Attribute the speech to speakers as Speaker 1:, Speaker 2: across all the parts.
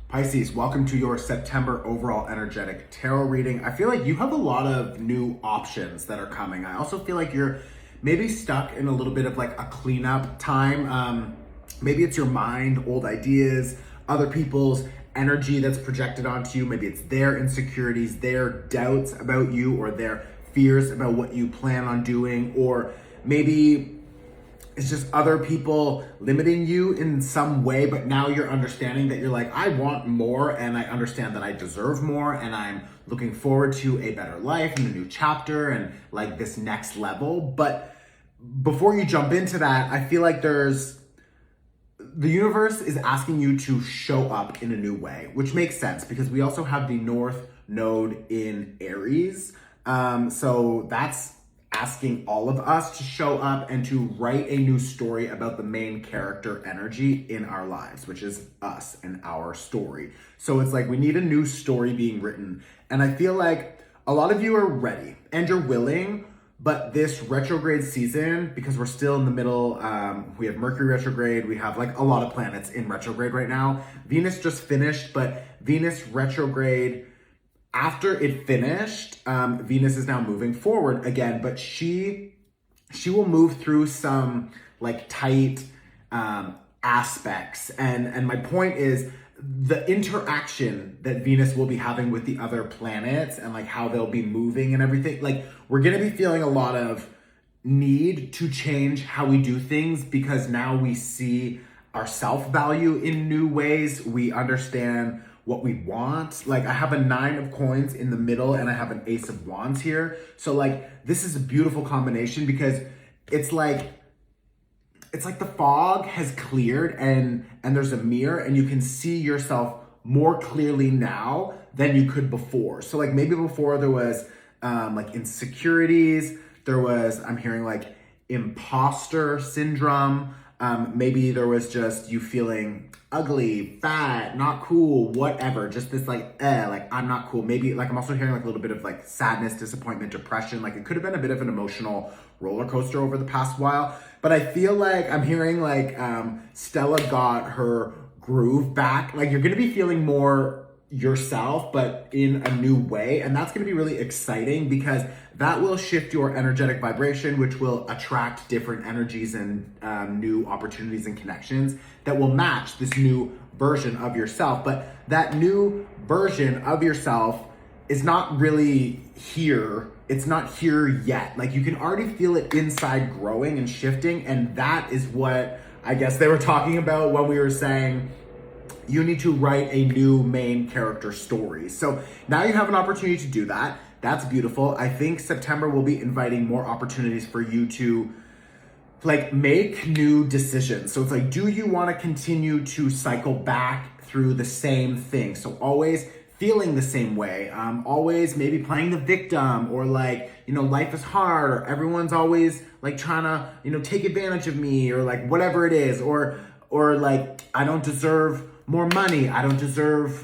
Speaker 1: Pisces, welcome to your September overall energetic tarot reading. I feel like you have a lot of new options that are coming. I also feel like you're maybe stuck in a little bit of like a cleanup time. Maybe it's your mind, old ideas, other people's energy that's projected onto you. Maybe it's their insecurities, their doubts about you, or their fears about what you plan on doing, or maybe it's just other people limiting you in some way, but now you're understanding that you're like, I want more and I understand that I deserve more and I'm looking forward to a better life and a new chapter and like this next level. But before you jump into that, I feel like the universe is asking you to show up in a new way, which makes sense because we also have the North Node in Aries. So that's asking all of us to show up and to write a new story about the main character energy in our lives, which is us and our story. So it's like we need a new story being written. And I feel like a lot of you are ready and you're willing, but this retrograde season, because we're still in the middle, we have Mercury retrograde, we have like a lot of planets in retrograde right now. Venus just finished, but Venus retrograde, after it finished, Venus is now moving forward again, but she will move through some like tight aspects. And my point is the interaction that Venus will be having with the other planets and like how they'll be moving and everything. Like we're gonna be feeling a lot of need to change how we do things because now we see our self-value in new ways. We understand what we want. Like I have a 9 of coins in the middle and I have an Ace of Wands here. So like this is a beautiful combination because it's like the fog has cleared and there's a mirror and you can see yourself more clearly now than you could before. So like maybe before there was like insecurities, there was, I'm hearing like imposter syndrome. Maybe there was just you feeling ugly, fat, not cool, whatever. Just this like I'm not cool. Maybe like I'm also hearing like a little bit of like sadness, disappointment, depression. Like it could have been a bit of an emotional roller coaster over the past while. But I feel like I'm hearing like Stella got her groove back. Like you're gonna be feeling more yourself, but in a new way. And that's gonna be really exciting because that will shift your energetic vibration, which will attract different energies and new opportunities and connections that will match this new version of yourself. But that new version of yourself is not really here. It's not here yet. Like you can already feel it inside growing and shifting. And that is what I guess they were talking about when we were saying, you need to write a new main character story. So now you have an opportunity to do that. That's beautiful. I think September will be inviting more opportunities for you to like make new decisions. So it's like, do you want to continue to cycle back through the same thing? So always feeling the same way, always maybe playing the victim or like, you know, life is hard or everyone's always like trying to, you know, take advantage of me or like whatever it is, or like, I don't deserve more money, I don't deserve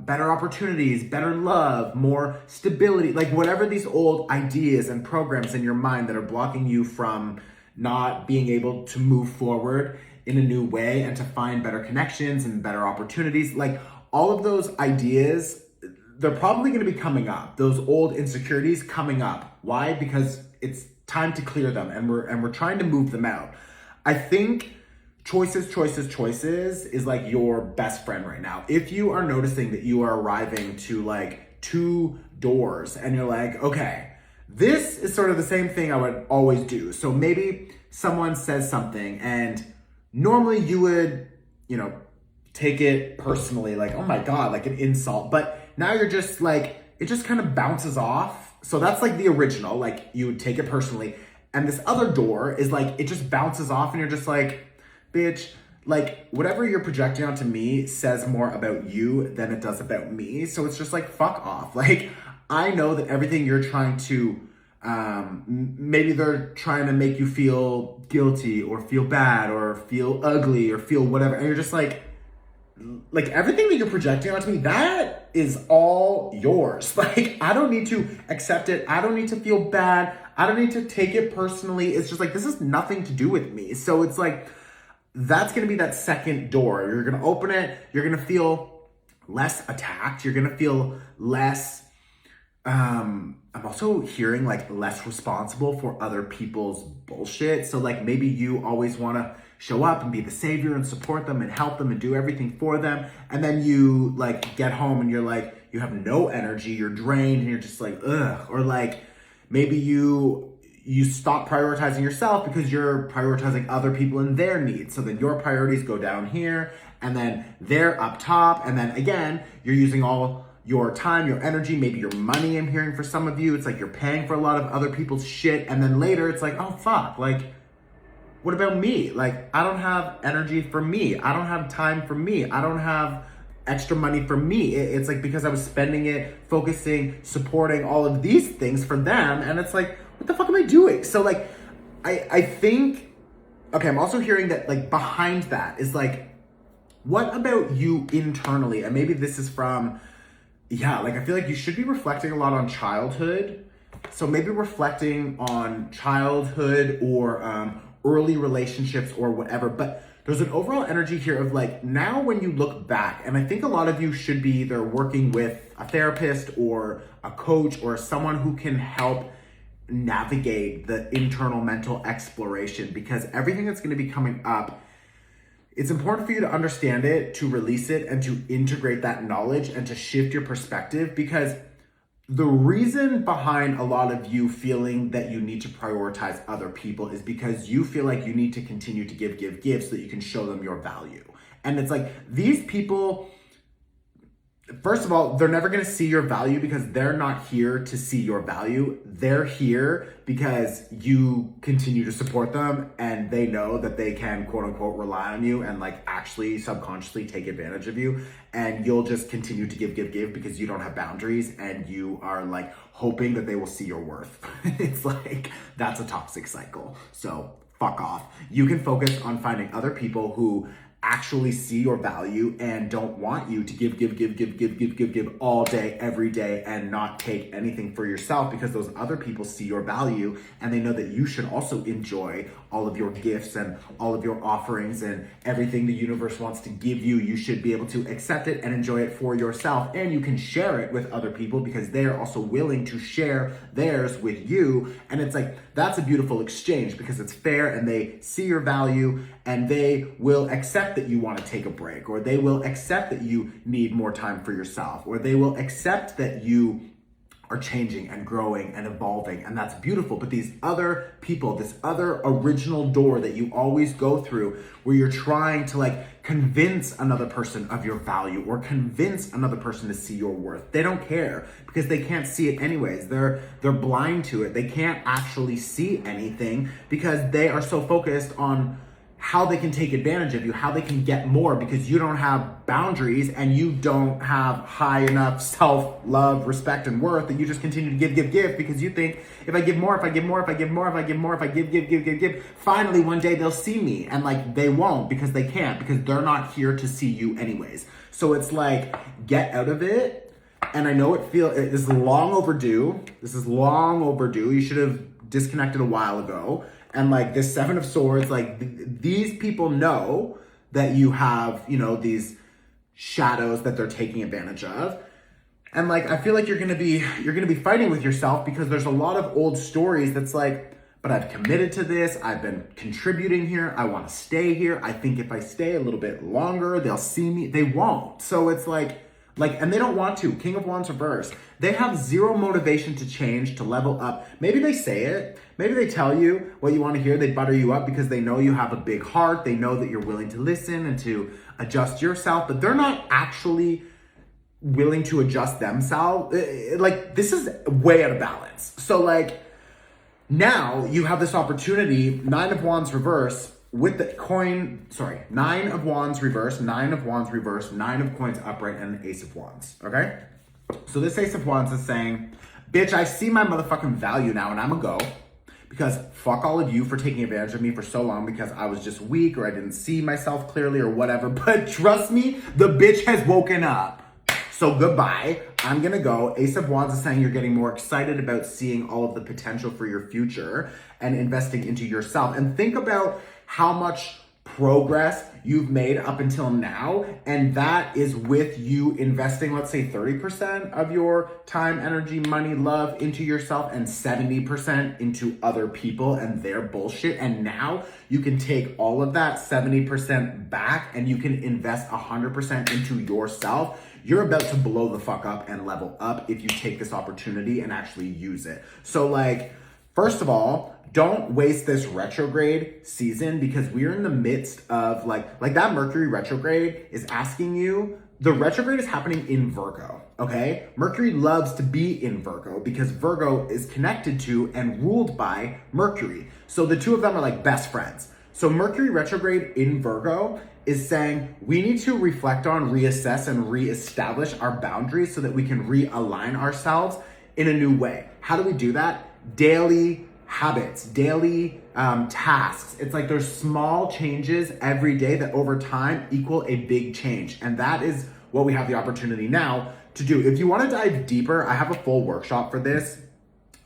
Speaker 1: better opportunities, better love, more stability, like whatever these old ideas and programs in your mind that are blocking you from not being able to move forward in a new way and to find better connections and better opportunities. Like all of those ideas, they're probably going to be coming up. Those old insecurities coming up. Why? Because it's time to clear them and we're trying to move them out. I think choices is like your best friend right now. If you are noticing that you are arriving to like 2 doors and you're like, okay, this is sort of the same thing I would always do. So maybe someone says something and normally you would, you know, take it personally, like, oh my God, like an insult. But now you're just like, it just kind of bounces off. So that's like the original, like you would take it personally. And this other door is like, it just bounces off and you're just like, bitch, like whatever you're projecting onto me says more about you than it does about me. So it's just like, fuck off. Like, I know that everything you're trying to, maybe they're trying to make you feel guilty or feel bad or feel ugly or feel whatever. And you're just like everything that you're projecting onto me, that is all yours. Like, I don't need to accept it. I don't need to feel bad. I don't need to take it personally. It's just like, this has nothing to do with me. So it's like, that's going to be that second door. You're going to open it. You're going to feel less attacked. You're gonna feel less, I'm also hearing like less responsible for other people's bullshit. So like maybe you always wanna show up and be the savior and support them and help them and do everything for them. And then you like get home and you're like, you have no energy, you're drained and you're just like, ugh. Or like maybe you stop prioritizing yourself because you're prioritizing other people and their needs. So then your priorities go down here and then they're up top. And then again, you're using all your time, your energy, maybe your money. I'm hearing for some of you, it's like you're paying for a lot of other people's shit. And then later it's like, oh fuck, like, what about me? Like, I don't have energy for me. I don't have time for me. I don't have extra money for me. It's like because I was spending it, focusing, supporting all of these things for them. And it's like, what the fuck am I doing? So like, I think, okay, I'm also hearing that like behind that is like, what about you internally? And maybe this is from, yeah, like I feel like you should be reflecting a lot on childhood. So maybe reflecting on childhood or early relationships or whatever. But there's an overall energy here of like, now when you look back, and I think a lot of you should be either working with a therapist or a coach or someone who can help navigate the internal mental exploration, because everything that's going to be coming up, it's important for you to understand it, to release it, and to integrate that knowledge and to shift your perspective. Because the reason behind a lot of you feeling that you need to prioritize other people is because you feel like you need to continue to give so that you can show them your value. And it's like, these people, first of all, they're never going to see your value because they're not here to see your value. They're here because you continue to support them and they know that they can quote unquote rely on you and like actually subconsciously take advantage of you. And you'll just continue to give because you don't have boundaries and you are like hoping that they will see your worth. It's like, that's a toxic cycle. So fuck off. You can focus on finding other people who actually see your value and don't want you to give all day, every day, and not take anything for yourself, because those other people see your value and they know that you should also enjoy all of your gifts and all of your offerings and everything the universe wants to give you. You should be able to accept it and enjoy it for yourself, and you can share it with other people because they are also willing to share theirs with you. And it's like, that's a beautiful exchange because it's fair and they see your value and they will accept that you want to take a break, or they will accept that you need more time for yourself, or they will accept that you are changing and growing and evolving, and that's beautiful. But these other people, this other original door that you always go through where you're trying to like convince another person of your value or convince another person to see your worth, they don't care because they can't see it anyways. They're blind to it. They can't actually see anything because they are so focused on how they can take advantage of you, how they can get more, because you don't have boundaries and you don't have high enough self-love, respect, and worth, that you just continue to give because you think, if I give more, give, finally one day they'll see me. And like, they won't, because they can't, because they're not here to see you anyways. So it's like, get out of it. And I know it is long overdue. This is long overdue. You should have disconnected a while ago. And like this Seven of Swords, like these people know that you have, you know, these shadows that they're taking advantage of. And like, I feel like you're going to be fighting with yourself because there's a lot of old stories that's like, but I've committed to this. I've been contributing here. I want to stay here. I think if I stay a little bit longer, they'll see me. They won't. So it's like, and they don't want to. King of Wands reverse. They have zero motivation to change, to level up. Maybe they say it. Maybe they tell you what you want to hear. They butter you up because they know you have a big heart. They know that you're willing to listen and to adjust yourself, but they're not actually willing to adjust themselves. Like, this is way out of balance. So like, now you have this opportunity, Nine of Wands reverse, with the coin, Nine of Wands reverse, Nine of Wands reverse, Nine of Coins upright, and an Ace of Wands, okay? So this Ace of Wands is saying, bitch, I see my motherfucking value now and I'm gonna go, because fuck all of you for taking advantage of me for so long because I was just weak or I didn't see myself clearly or whatever. But trust me, the bitch has woken up. So goodbye, I'm gonna go. Ace of Wands is saying you're getting more excited about seeing all of the potential for your future and investing into yourself. And think about how much progress you've made up until now, and that is with you investing, let's say 30% of your time, energy, money, love into yourself and 70% into other people and their bullshit. And now you can take all of that 70% back and you can invest 100% into yourself. You're about to blow the fuck up and level up if you take this opportunity and actually use it. So like, first of all, don't waste this retrograde season, because we're in the midst of like that Mercury retrograde is asking you, the retrograde is happening in Virgo, okay? Mercury loves to be in Virgo because Virgo is connected to and ruled by Mercury. So the two of them are like best friends. So Mercury retrograde in Virgo is saying we need to reflect on, reassess, and reestablish our boundaries so that we can realign ourselves in a new way. How do we do that? Daily habits, daily tasks. It's like there's small changes every day that over time equal a big change. And that is what we have the opportunity now to do. If you want to dive deeper, I have a full workshop for this.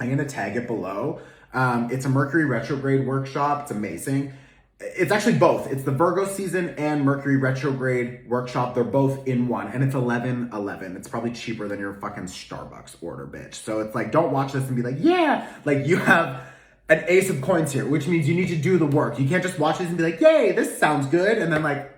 Speaker 1: I'm going to tag it below. It's a Mercury retrograde workshop. It's amazing. It's actually both. It's the Virgo season and Mercury retrograde workshop. They're both in one, and it's 11/11. It's probably cheaper than your fucking Starbucks order, bitch. So it's like, don't watch this and be like, yeah, like you have an ace of coins here, which means you need to do the work. You can't just watch this and be like, yay, this sounds good. And then like,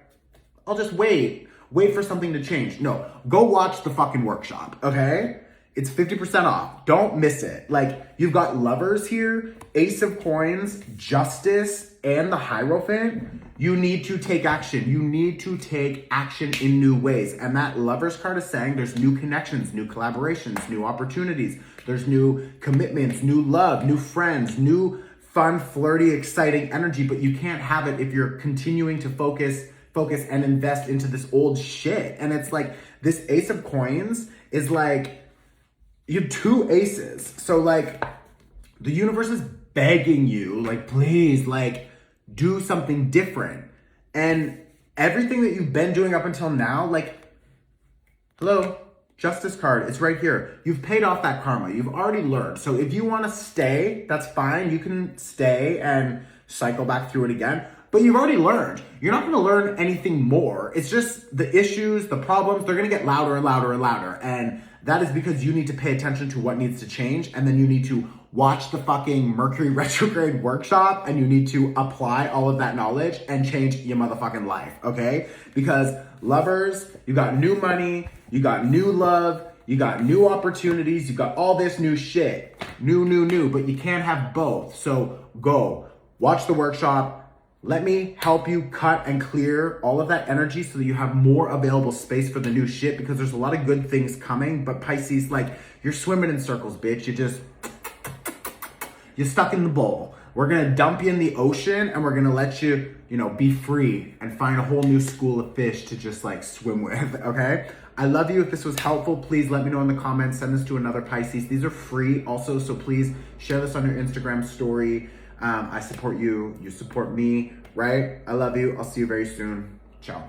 Speaker 1: I'll just wait for something to change. No, go watch the fucking workshop, okay? It's 50% off. Don't miss it. Like, you've got Lovers here, Ace of Coins, Justice, and the Hierophant. You need to take action. You need to take action in new ways. And that Lovers card is saying there's new connections, new collaborations, new opportunities. There's new commitments, new love, new friends, new fun, flirty, exciting energy. But you can't have it if you're continuing to focus and invest into this old shit. And it's like, this Ace of Coins is like, you have two aces. So like, the universe is begging you, like, please, like, do something different. And everything that you've been doing up until now, like, hello, Justice card, it's right here. You've paid off that karma. You've already learned. So if you want to stay, that's fine. You can stay and cycle back through it again. But you've already learned. You're not going to learn anything more. It's just the issues, the problems, they're going to get louder and louder and louder. And that is because you need to pay attention to what needs to change. And then you need to watch the fucking Mercury retrograde workshop, and you need to apply all of that knowledge and change your motherfucking life, okay? Because Lovers, you got new money, you got new love, you got new opportunities, you got all this new shit. New, but you can't have both. So go, watch the workshop. Let me help you cut and clear all of that energy so that you have more available space for the new shit, because there's a lot of good things coming. But Pisces, like, you're swimming in circles, bitch. You're stuck in the bowl. We're going to dump you in the ocean, and we're going to let you, be free and find a whole new school of fish to just like swim with, okay? I love you. If this was helpful, please let me know in the comments. Send this to another Pisces. These are free also, so please share this on your Instagram story. I support you. You support me, right? I love you. I'll see you very soon. Ciao.